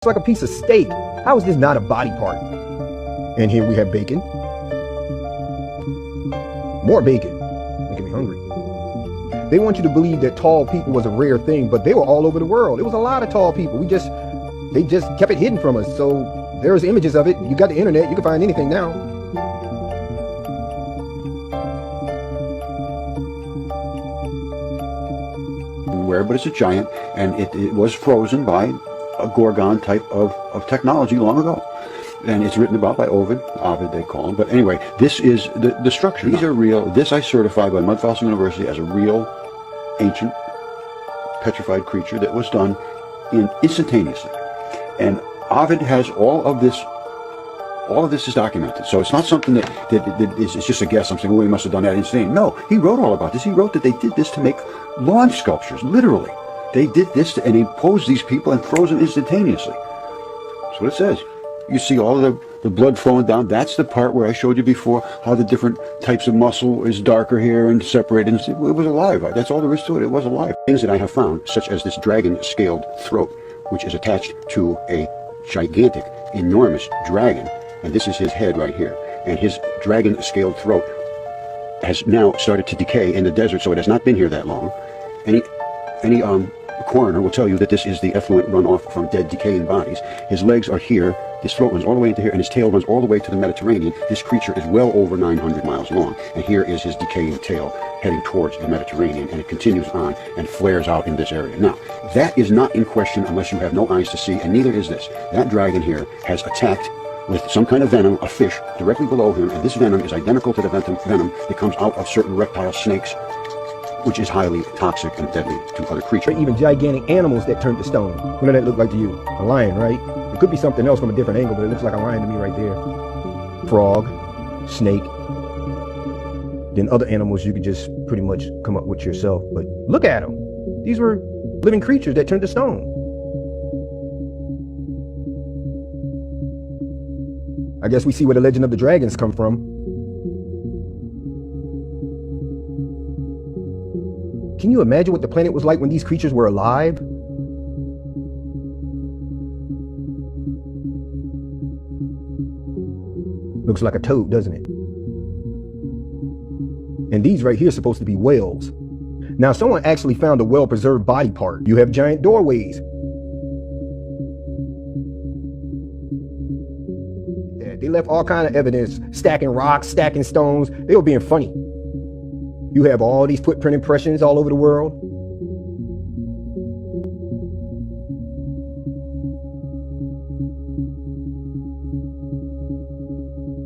It's like a piece of steak. How is this not a body part? And here we have bacon. More bacon. Making me hungry. They want you to believe that tall people was a rare thing, but they were all over the world. It was a lot of tall people. They just kept it hidden from us. So there's images of it. You got the internet. You can find anything now. Where, but it's a giant, and it was frozen by a Gorgon type of technology long ago. And it's written about by Ovid they call him. But anyway, this is the structure. These are real. This I certified by Mudfossil University as a real ancient petrified creature that was done instantaneously. And Ovid has all of this is documented. So it's not something that is just a guess. I'm saying, well, he must have done that instantaneously. No, he wrote all about this. He wrote that they did this to make lawn sculptures, literally. They did this and imposed these people and froze them instantaneously. That's what it says. You see all of the blood flowing down. That's the part where I showed you before how the different types of muscle is darker here and separated. It was alive. That's all there is to it. It was alive. Things that I have found, such as this dragon-scaled throat, which is attached to a gigantic, enormous dragon. And this is his head right here. And his dragon-scaled throat has now started to decay in the desert, so it has not been here that long. Any coroner will tell you that this is the effluent runoff from dead, decaying bodies. His legs are here, his throat runs all the way into here, and his tail runs all the way to the Mediterranean. This creature is well over 900 miles long, and here is his decaying tail heading towards the Mediterranean, and it continues on and flares out in this area. Now, that is not in question unless you have no eyes to see, and neither is this. That dragon here has attacked with some kind of venom, a fish, directly below him, and this venom is identical to the venom that comes out of certain reptile snakes, which is highly toxic and deadly to other creatures. Even gigantic animals that turn to stone. What does that look like to you? A lion, right? It could be something else from a different angle, but it looks like a lion to me right there. Frog, snake. Then other animals you could just pretty much come up with yourself. But look at them. These were living creatures that turned to stone. I guess we see where the legend of the dragons come from. Can you imagine what the planet was like when these creatures were alive? Looks like a toad, doesn't it? And these right here are supposed to be whales. Now, someone actually found a well-preserved body part. You have giant doorways. They left all kind of evidence, stacking rocks, stacking stones. They were being funny. You have all these footprint impressions all over the world.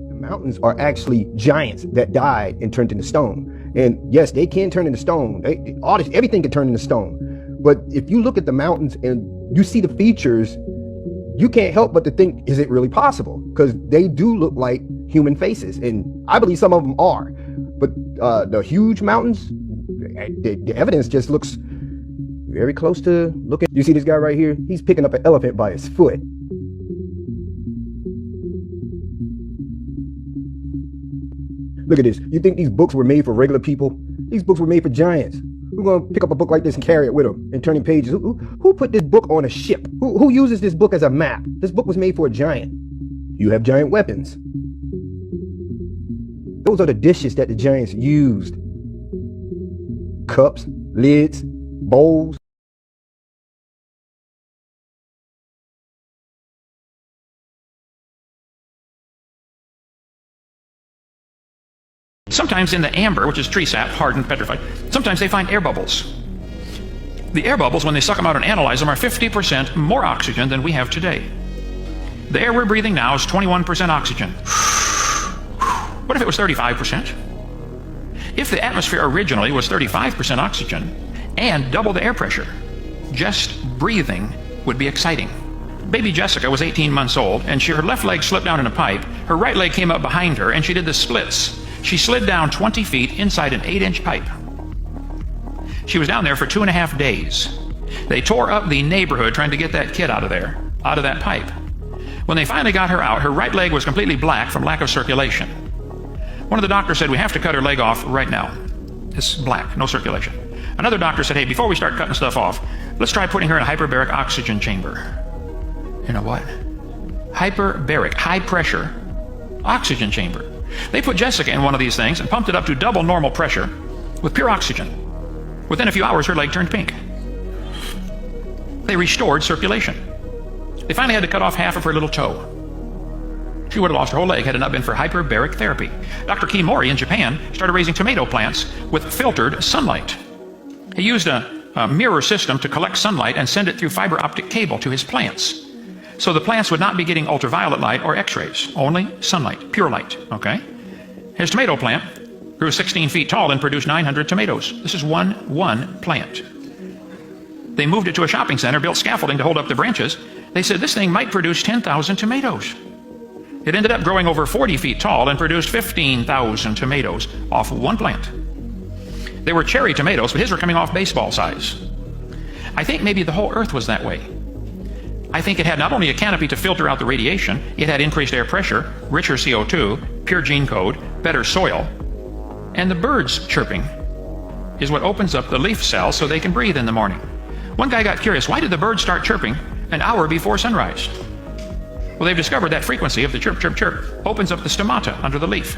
The mountains are actually giants that died and turned into stone. And yes, they can turn into stone. Everything can turn into stone. But if you look at the mountains and you see the features, you can't help but to think, is it really possible? Because they do look like human faces. And I believe some of them are. But the huge mountains, the evidence just looks very close to looking. You see this guy right here? He's picking up an elephant by his foot. Look at this. You think these books were made for regular people? These books were made for giants. Who's going to pick up a book like this and carry it with them and turning pages? Who put this book on a ship? Who uses this book as a map? This book was made for a giant. You have giant weapons. Those are the dishes that the giants used. Cups, lids, bowls. Sometimes in the amber, which is tree sap, hardened, petrified, sometimes they find air bubbles. The air bubbles, when they suck them out and analyze them, are 50% more oxygen than we have today. The air we're breathing now is 21% oxygen. What if it was 35%? If the atmosphere originally was 35% oxygen and double the air pressure, just breathing would be exciting. Baby Jessica was 18 months old, and her left leg slipped down in a pipe. Her right leg came up behind her, and she did the splits. She slid down 20 feet inside an 8-inch pipe. She was down there for 2.5 days. They tore up the neighborhood trying to get that kid out of there, out of that pipe. When they finally got her out, her right leg was completely black from lack of circulation. One of the doctors said, we have to cut her leg off right now. It's black, no circulation. Another doctor said, hey, before we start cutting stuff off, let's try putting her in a hyperbaric oxygen chamber. in a what? Hyperbaric, high pressure oxygen chamber. They put Jessica in one of these things and pumped it up to double normal pressure with pure oxygen. Within a few hours, her leg turned pink. They restored circulation. They finally had to cut off half of her little toe. She would have lost her whole leg had it not been for hyperbaric therapy. Dr. Kimori in Japan started raising tomato plants with filtered sunlight. He used a mirror system to collect sunlight and send it through fiber optic cable to his plants. So the plants would not be getting ultraviolet light or x-rays, only sunlight, pure light, okay? His tomato plant grew 16 feet tall and produced 900 tomatoes. This is one plant. They moved it to a shopping center, built scaffolding to hold up the branches. They said this thing might produce 10,000 tomatoes. It ended up growing over 40 feet tall and produced 15,000 tomatoes off one plant. They were cherry tomatoes, but his were coming off baseball size. I think maybe the whole earth was that way. I think it had not only a canopy to filter out the radiation, it had increased air pressure, richer CO2, pure gene code, better soil, and the birds chirping is what opens up the leaf cells so they can breathe in the morning. One guy got curious, why did the birds start chirping an hour before sunrise? Well, they've discovered that frequency of the chirp, chirp, chirp opens up the stomata under the leaf.